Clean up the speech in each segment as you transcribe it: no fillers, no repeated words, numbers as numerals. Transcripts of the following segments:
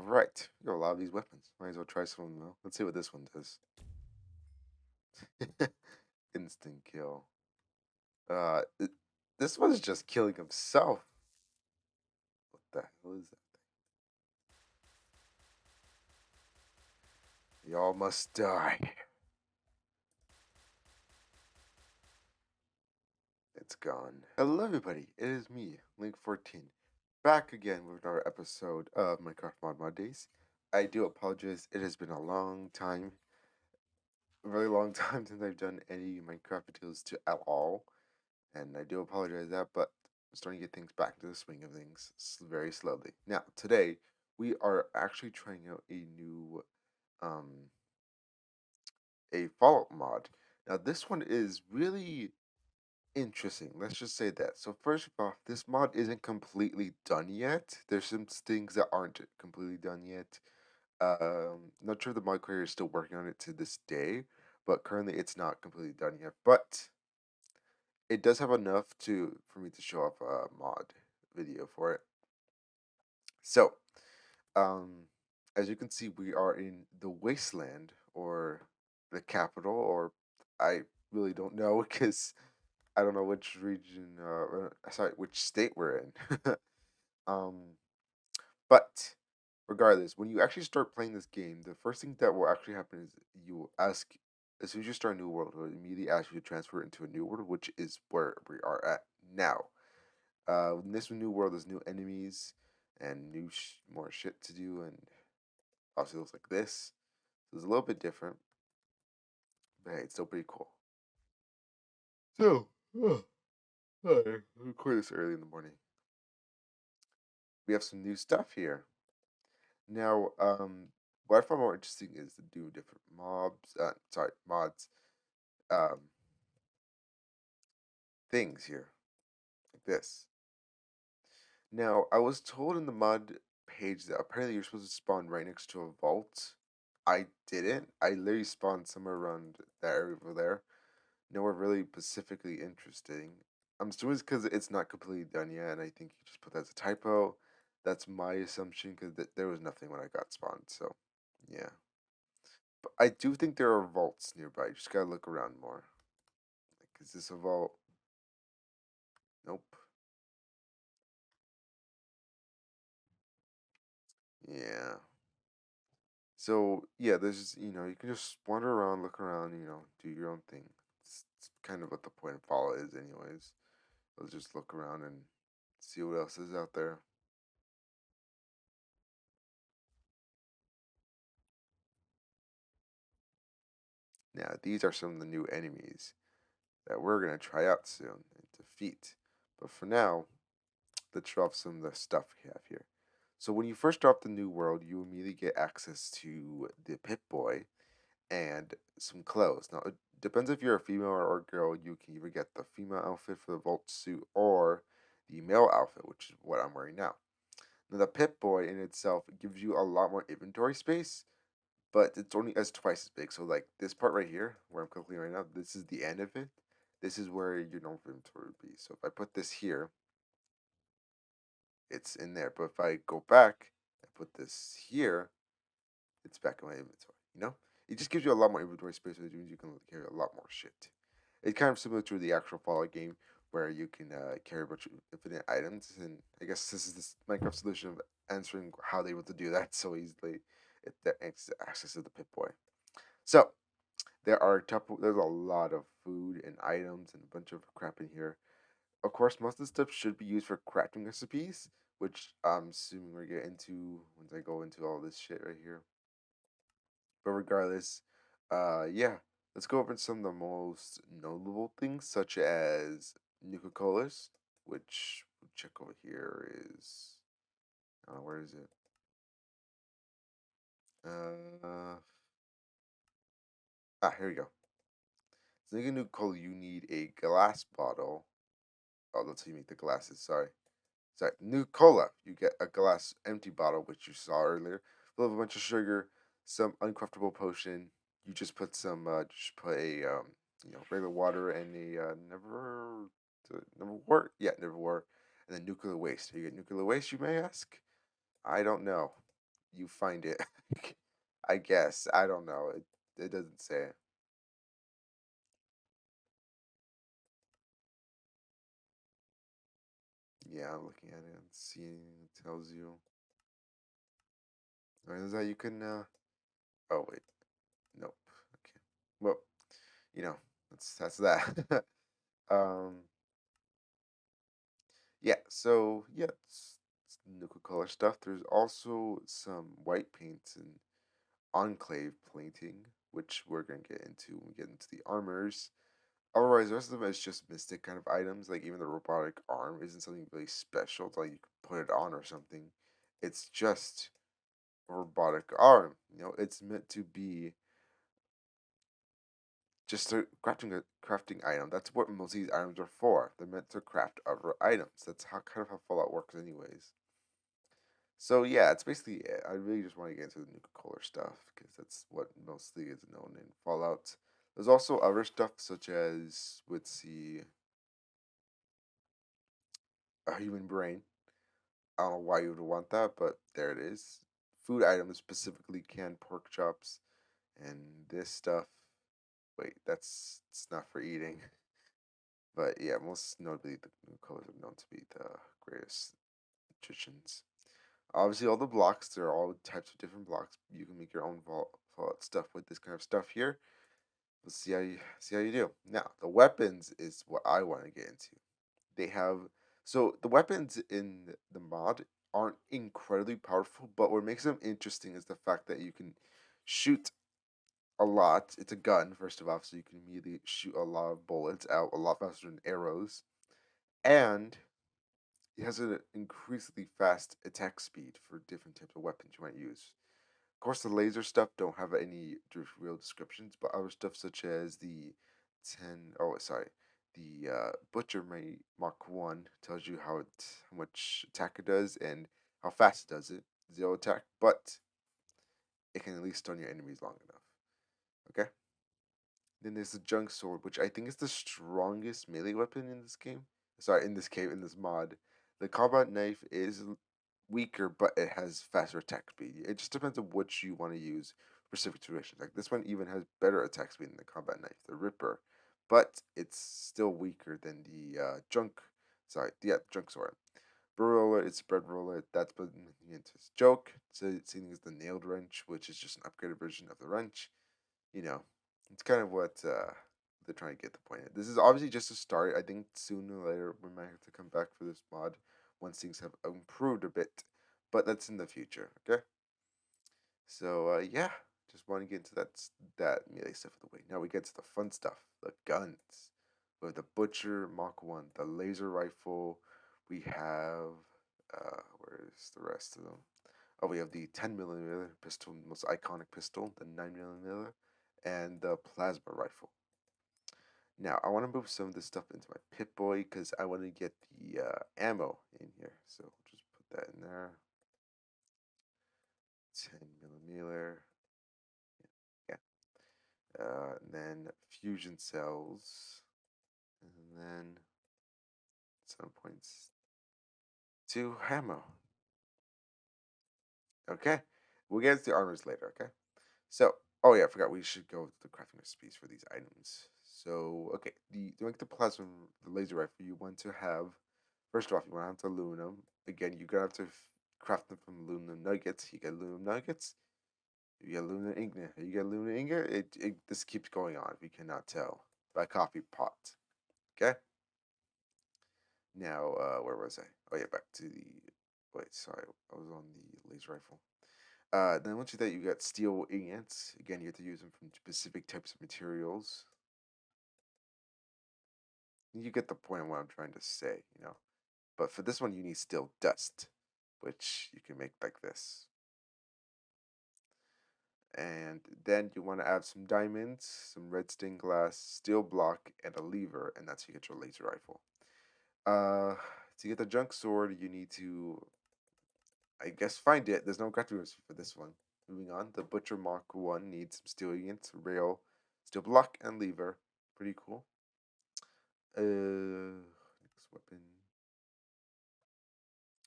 Alright, we got a lot of these weapons. Might as well try some of them though. Let's see what this one does. Instant kill. Uh, it- this one's just killing himself. What the hell is that? Y'all must die. It's gone. Hello everybody, it is me, Link14, back again with another episode of Minecraft Mod Days. I do apologize, it has been a long time, a very long time since I've done any Minecraft videos at all. And I do apologize that, but I'm starting to get things back to the swing of things very slowly. Now, today we are actually trying out um, a Fallout mod. Now, this one is really interesting. Let's just say that. So, first of all, this mod isn't completely done yet. There's some things that aren't completely done yet. Not sure if the mod creator is still working on it to this day, but currently it's not completely done yet. But it does have enough for me to show off a mod video for it. So, um, as you can see, we are in the wasteland or the capital, or I really don't know because I don't know which region, sorry, which state we're in. um, but regardless, when you actually start playing this game, the first thing that will actually happen is you will ask, as soon as you start a new world, it will immediately ask you to transfer into a new world, which is where we are at now. In this new world, there's new enemies and more shit to do, and obviously it looks like this. So it's a little bit different, but hey, it's still pretty cool. So, sorry, I record this early in the morning. We have some new stuff here. Now, what I find more interesting is to do different mods, um, things here, like this. Now, I was told in the mod page that apparently you're supposed to spawn right next to a vault. I didn't. I literally spawned somewhere around that area over there. Nowhere really specifically interesting. I'm assuming it's because it's not completely done yet, and I think you just put that as a typo. That's my assumption because there was nothing when I got spawned. So, yeah. But I do think there are vaults nearby. You just gotta look around more. Like, is this a vault? Nope. Yeah. So yeah, there's just, you can just wander around, look around, do your own thing. It's kind of what the point of follow is, anyways. Let's just look around and see what else is out there. Now, these are some of the new enemies that we're gonna try out soon and defeat. But for now, let's show off some of the stuff we have here. So when you first drop the new world, you immediately get access to the PipBoy and some clothes. Now, it depends if you're a female or a girl. You can either get the female outfit for the Vault suit or the male outfit, which is what I'm wearing now. Now, the Pip-Boy in itself gives you a lot more inventory space, but it's only as twice as big. So, like this part right here, where I'm clicking right now, this is the end of it. This is where your normal inventory would be. So, if I put this here, it's in there. But if I go back and put this here, it's back in my inventory. It just gives you a lot more inventory space, which means you can carry a lot more shit. It's kind of similar to the actual Fallout game, where you can carry a bunch of infinite items, and I guess this is this Minecraft solution of answering how they able to do that so easily. That access to the Pip-Boy. So there's a lot of food and items and a bunch of crap in here. Of course, most of the stuff should be used for crafting recipes, which I'm assuming we're get into once I go into all this shit right here. But regardless, yeah, let's go over some of the most notable things, such as Nuka Colas, which we'll check over here is, where is it? Uh, here we go. So to make a Nuka Cola, you need a glass bottle. Oh, that's how you make the glasses. Sorry, Nuka Cola. You get a glass empty bottle, which you saw earlier, full of a bunch of sugar, some uncraftable potion. You just put a regular water and a never war, yeah, never war, and then nuclear waste. You get nuclear waste, you may ask. I don't know. you find it. I guess I don't know. It doesn't say. Yeah, I'm looking at it and seeing it tells you. Or is that you can? Oh wait, nope. Okay. Well, you know, that's that. um. Yeah. So yeah, it's nickel color stuff. There's also some white paints and enclave painting, which we're gonna get into when we get into the armors. Otherwise, the rest of them is just mystic kind of items. Like even the robotic arm isn't something really special. It's like you can put it on or something. It's just a robotic arm. It's meant to be just a crafting item. That's what most of these items are for. They're meant to craft other items. That's how kind of how Fallout works, anyways. So yeah, it's basically it. I really just want to get into the nuka cola stuff because that's what mostly is known in Fallout. There's also other stuff such as let's see, a human brain. I don't know why you would want that, but there it is. Food items, specifically canned pork chops, and this stuff. Wait, that's it's not for eating. But yeah, most notably, the colors are known to be the greatest nutritions. Obviously, all the blocks, there are all types of different blocks. You can make your own vault stuff with this kind of stuff here. Let's see how you do. Now, the weapons is what I want to get into. They have so the weapons in the mod aren't incredibly powerful, but what makes them interesting is the fact that you can shoot a lot. It's a gun, first of all, so you can immediately shoot a lot of bullets out a lot faster than arrows, and it has an increasingly fast attack speed for different types of weapons you might use. Of course, the laser stuff don't have any real descriptions, but other stuff such as the 10, oh sorry, the Butcher Mark 1 tells you how much attack it does and how fast it does it. Zero attack, but it can at least stun your enemies long enough. Okay? Then there's the Junk Sword, which I think is the strongest melee weapon in this game. Sorry, in this mod. The combat knife is weaker, but it has faster attack speed. It just depends on which you want to use for specific situations. Like this one even has better attack speed than the combat knife, the Ripper, but it's still weaker than the junk sword. Brew roller, it's bread roller. That's put into his joke. So seeing as the nailed wrench, which is just an upgraded version of the wrench. You know, it's kind of what they're trying to get the point. This is obviously just a start. I think sooner or later we might have to come back for this mod once things have improved a bit, but that's in the future. Okay. So yeah, just want to get into that melee stuff of the way. Now we get to the fun stuff, the guns. With the Butcher Mach 1, the laser rifle. We have where's the rest of them? Oh, we have the 10 millimeter pistol, most iconic pistol, the 9 millimeter, and the plasma rifle. Now, I want to move some of this stuff into my PipBoy because I want to get the ammo in here. So just put that in there. 10 millimeter. Yeah. And then fusion cells. And then 7.2 ammo. Okay. We'll get into the armors later, okay? So, oh yeah, I forgot we should go with the crafting recipes for these items. So, okay, to make the plasma, the laser rifle, you want to have, first off, you want to have the aluminum. Again, you're gonna have to craft them from aluminum nuggets. You get aluminum nuggets. You get aluminum ingot. You get aluminum ingot. This keeps going on. If you cannot tell by coffee pot. Okay. Now, where was I? Oh yeah, back to the. Wait, sorry, I was on the laser rifle. Then once you that, you got steel ingots. Again, you have to use them from specific types of materials. You get the point of what I'm trying to say. But for this one, you need steel dust, which you can make like this. And then you want to add some diamonds, some red stained glass, steel block, and a lever, and that's how you get your laser rifle. To get the junk sword, you need to, I guess, find it. There's no crafting recipe for this one. Moving on, the Butcher Mark 1 needs some steel ingots, rail, steel block, and lever. Pretty cool. Next weapon.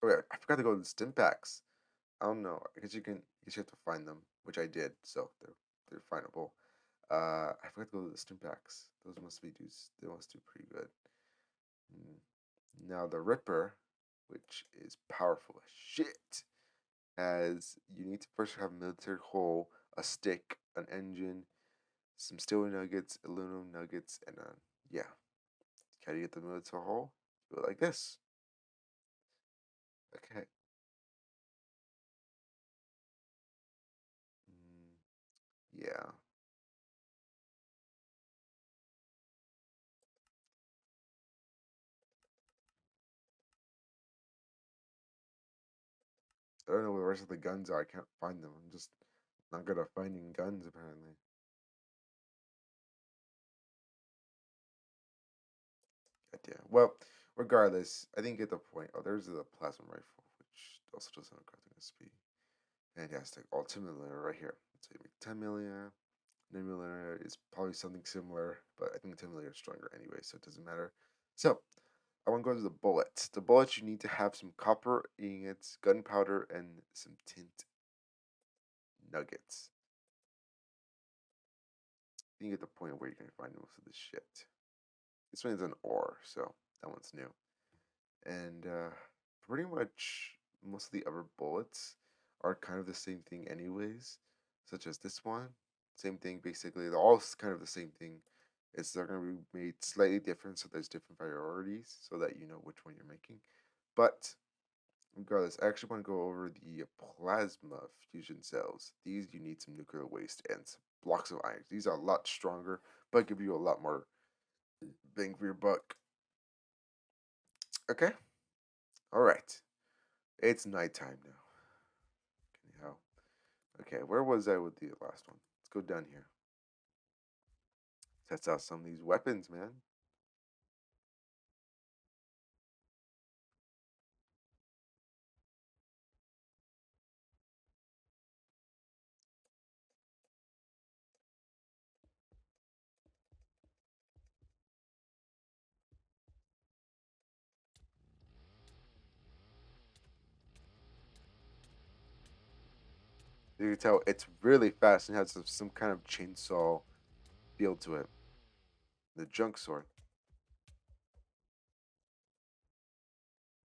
Oh yeah, I forgot to go to the stim packs. I don't know. I guess you have to find them, which I did, so they're findable. I forgot to go to the stim packs. Those must be dudes. They must do pretty good. Mm. Now the Ripper, which is powerful as shit, as you need to first have a military hull, a stick, an engine, some steel nuggets, aluminum nuggets, and yeah. How do you get the military hull? Do it like this. Okay. Mm, yeah. I don't know where the rest of the guns are. I can't find them. I'm just not good at finding guns apparently. God damn. Well, regardless, I didn't get the point. Oh, there's the plasma rifle, which also doesn't have crafting speed. Fantastic. Oh, 10 millimeter right here. So you make 10 millimeter. 9 millimeter is probably something similar, but I think 10 millimeter is stronger anyway, so it doesn't matter. So I want to go to the bullets. The bullets you need to have some copper ingots, gunpowder, and some tint nuggets. You get the point where you can find most of this shit. This one's an ore, so that one's new. And pretty much most of the other bullets are kind of the same thing, anyways, such as this one. Same thing, basically. They're all kind of the same thing. It's they're going to be made slightly different, so there's different priorities, so that you know which one you're making. But regardless, I actually want to go over the plasma fusion cells. These you need some nuclear waste and some blocks of iron. These are a lot stronger, but give you a lot more bang for your buck. Okay, all right. It's nighttime now. Anyhow, okay, where was I with the last one? Let's go down here. Test out some of these weapons, man. You can tell it's really fast and has some kind of chainsaw feel to it. The junk sword.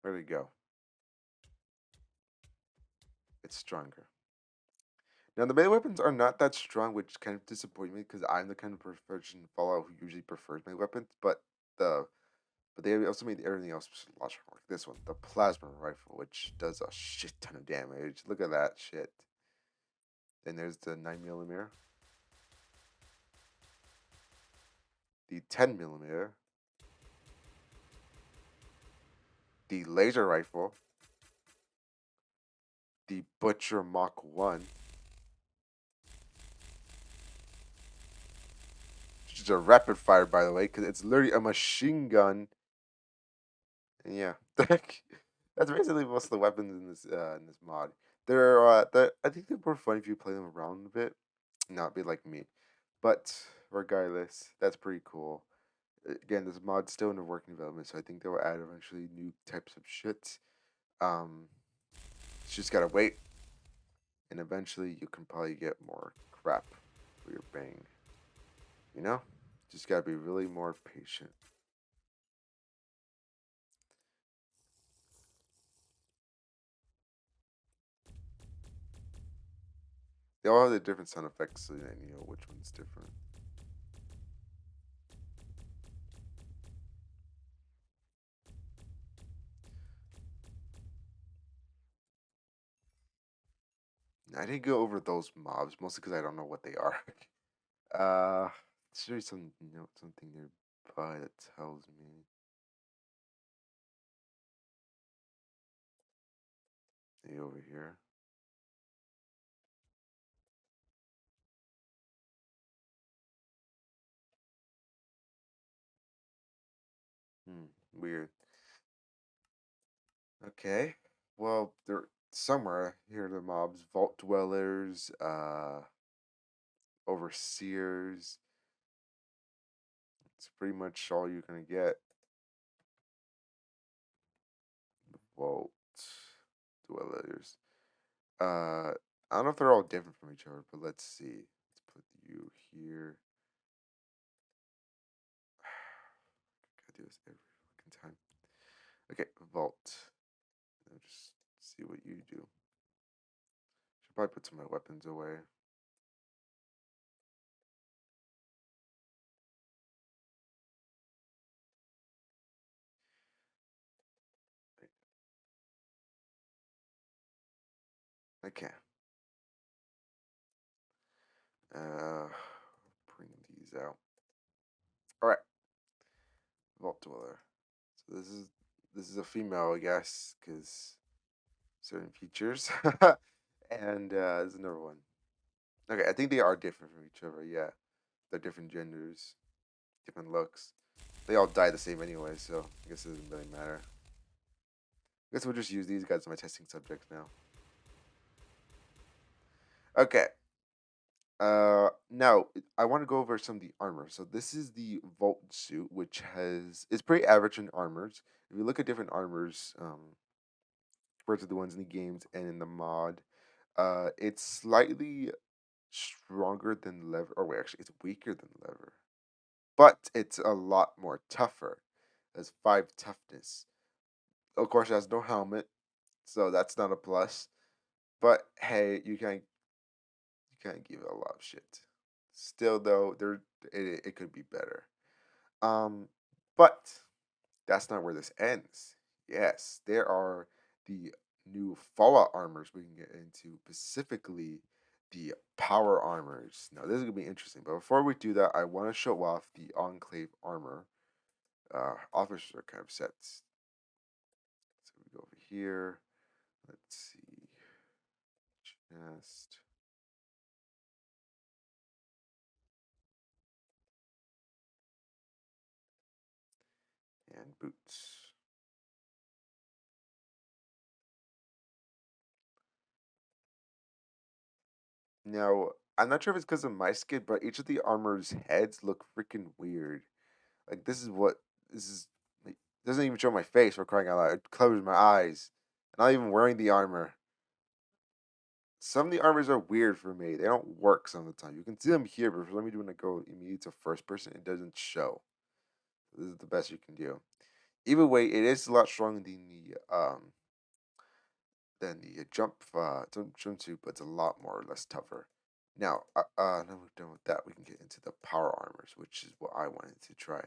There we go. It's stronger. Now the melee weapons are not that strong, which kind of disappoints me because I'm the kind of person in Fallout who usually prefers melee weapons. The but they also made everything else a lot stronger. Like this one, the plasma rifle, which does a shit ton of damage. Look at that shit. Then there's the 9 millimeter, the 10 millimeter, the laser rifle, the Butcher Mach 1, which is a rapid fire, by the way, because it's literally a machine gun. And yeah, that's basically most of the weapons in this mod. I think they're more fun if you play them around a bit, not be like me. But regardless, that's pretty cool. Again, this mod's still in the working development, so I think they will add eventually new types of shit. Um, just gotta wait, and eventually you can probably get more crap for your bang. You know, just gotta be really more patient. They all have the different sound effects, so then you know which one's different. I didn't go over those mobs mostly because I don't know what they are. Should be some something nearby that tells me. Maybe over here. Weird. Okay. Well, they're somewhere here. The mobs, vault dwellers, overseers. It's pretty much all you're gonna get. Vault dwellers. I don't know if they're all different from each other, but let's see. Let's put you here. Gotta do this every fucking time. Okay, vault. I'll just see what you do. Should probably put some of my weapons away. Okay. Uh, bring these out. All right, vault dweller. So this is a female, I guess, because certain features. And there's another one. Okay, I think they are different from each other. Yeah, they're different genders, different looks. They all die the same anyway, so I guess it doesn't really matter. I guess we'll just use these guys as my testing subjects now. Okay. Now I want to go over some of the armor. So this is the Vault suit, which has it's pretty average in armors. If you look at different armors, compared to the ones in the games and in the mod, it's slightly stronger than leather. Or wait, actually, it's weaker than leather, but it's a lot more tougher. It has 5 toughness. Of course, it has no helmet, so that's not a plus. But hey, you can't give it a lot of shit. Still, though, it could be better. Um, but that's not where this ends. Yes, there are the new Fallout armors we can get into, specifically the power armors. Now, this is gonna be interesting. But before we do that, I want to show off the Enclave armor. Officer kind of sets. So we go over here. Let's see. Chest. And boots. Now, I'm not sure if it's because of my skin, but each of the armor's heads look freaking weird. Like this is like doesn't even show my face for crying out loud. It covers my eyes. I'm not even wearing the armor. Some of the armors are weird for me. They don't work some of the time. You can see them here, but for me when I go immediately to first person, it doesn't show. This is the best you can do. Either way, it is a lot stronger than the jump suit, but it's a lot more or less tougher. Now we're done with that. We can get into the power armors, which is what I wanted to try.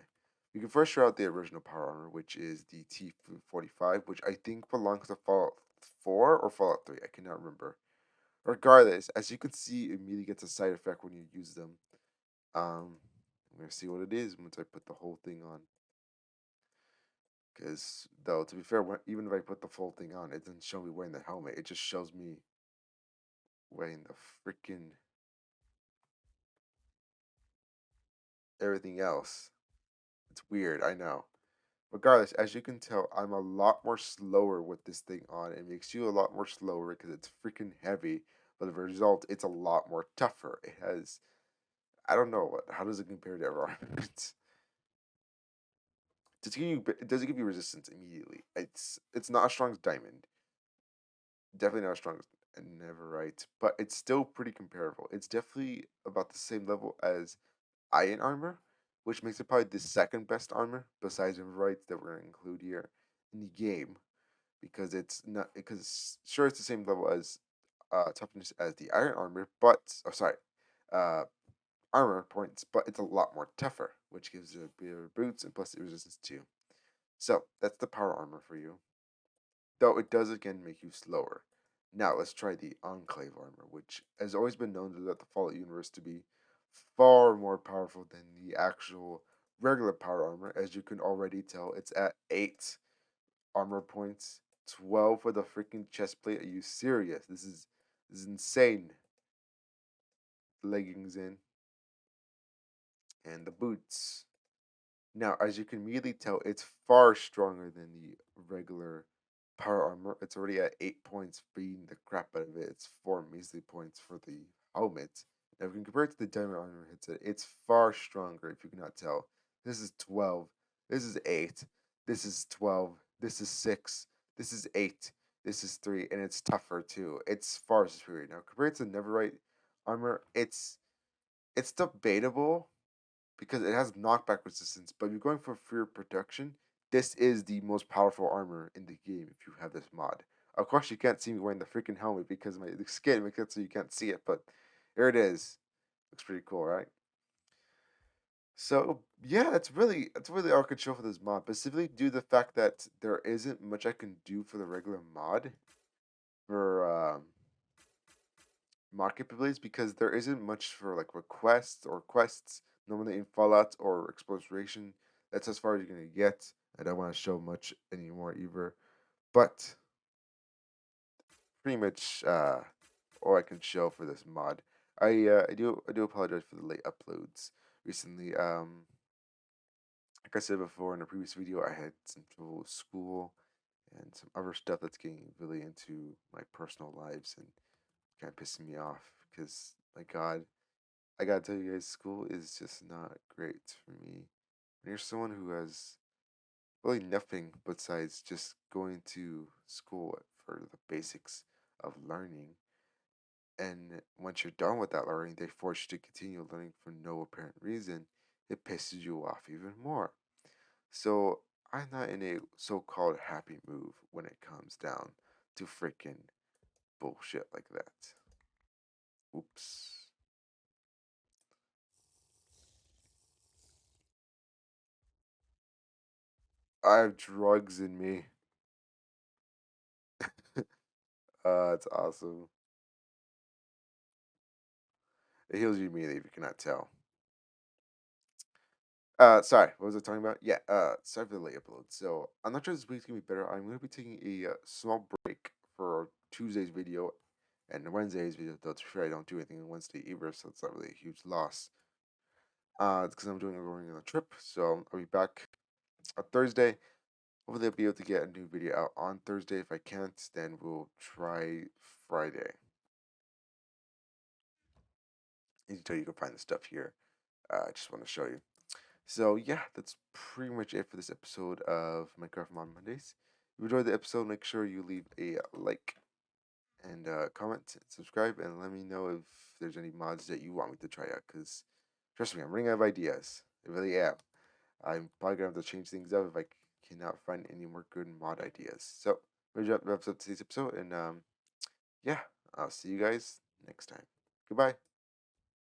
We can first try out the original power armor, which is the T45, which I think belongs to Fallout 4 or Fallout 3. I cannot remember. Regardless, as you can see, it immediately gets a side effect when you use them. I'm gonna see what it is once I put the whole thing on. Because though, to be fair, even if I put the full thing on, it doesn't show me wearing the helmet. It just shows me wearing the freaking everything else. It's weird, I know. Regardless, as you can tell, I'm a lot more slower with this thing on. It makes you a lot more slower because it's freaking heavy. But the result, it's a lot more tougher. It has, I don't know what. How does it compare to other armaments? It does give you resistance immediately. It's not as strong as diamond. Definitely not as strong as Neverite, but it's still pretty comparable. It's definitely about the same level as iron armor, which makes it probably the second best armor besides Neverite that we're gonna include here in the game because it's not because sure it's the same level as toughness as the iron armor, but uh, armor points, but it's a lot more tougher, which gives it better boots and plus the resistance too. So that's the power armor for you. Though it does again make you slower. Now let's try the Enclave armor, which has always been known throughout the Fallout universe to be far more powerful than the actual regular power armor. As you can already tell, it's at 8 armor points, 12 for the freaking chest plate. Are you serious? This is insane. Leggings in and the boots. Now, as you can immediately tell, it's far stronger than the regular power armor. It's already at 8 points, beating the crap out of it. It's 4 measly points for the helmet. Now, if you can compare it to the diamond armor headset, it's far stronger. If you cannot tell, this is 12. This is 8. This is 12. This is 6. This is 8. This is 3, and it's tougher too. It's far superior. Now, compared to Neverite armor, it's debatable because it has knockback resistance, but if you're going for fear protection, this is the most powerful armor in the game if you have this mod. Of course, you can't see me wearing the freaking helmet because my skin makes it so you can't see it, but there it is. Looks pretty cool, right? So yeah, it's really all I could show for this mod, specifically due to the fact that there isn't much I can do for the regular mod for mod capabilities because there isn't much for like requests or quests normally in Fallout or exploration. That's as far as you're gonna get. I don't want to show much anymore either, but pretty much all I can show for this mod. I do apologize for the late uploads recently. Like I said before in a previous video, I had some trouble with school and some other stuff that's getting really into my personal lives and kind of pissing me off because my God, I gotta tell you guys, school is just not great for me. When you're someone who has really nothing besides just going to school for the basics of learning, and once you're done with that learning, they force you to continue learning for no apparent reason, it pisses you off even more. So I'm not in a so-called happy mood when it comes down to freaking bullshit like that. Oops. I have drugs in me. It's awesome. It heals you immediately if you cannot tell. Sorry, what was I talking about? Yeah, sorry for the late upload. So, I'm not sure this week's gonna be better. I'm gonna be taking a small break for Tuesday's video and Wednesday's video. Though, to be fair, I don't do anything on Wednesday either, so it's not really a huge loss. It's because I'm going on a trip, so I'll be back on Thursday. Hopefully, I'll be able to get a new video out on Thursday. If I can't, then we'll try Friday. Until you can find the stuff here. I just want to show you. So yeah, that's pretty much it for this episode of Minecraft Mod Mondays. If you enjoyed the episode, make sure you leave a like and comment, subscribe, and let me know if there's any mods that you want me to try out. Cause trust me, I'm running out of ideas. I really am. I'm probably gonna have to change things up if I cannot find any more good mod ideas. So, maybe that wraps up today's episode, and yeah, I'll see you guys next time. Goodbye.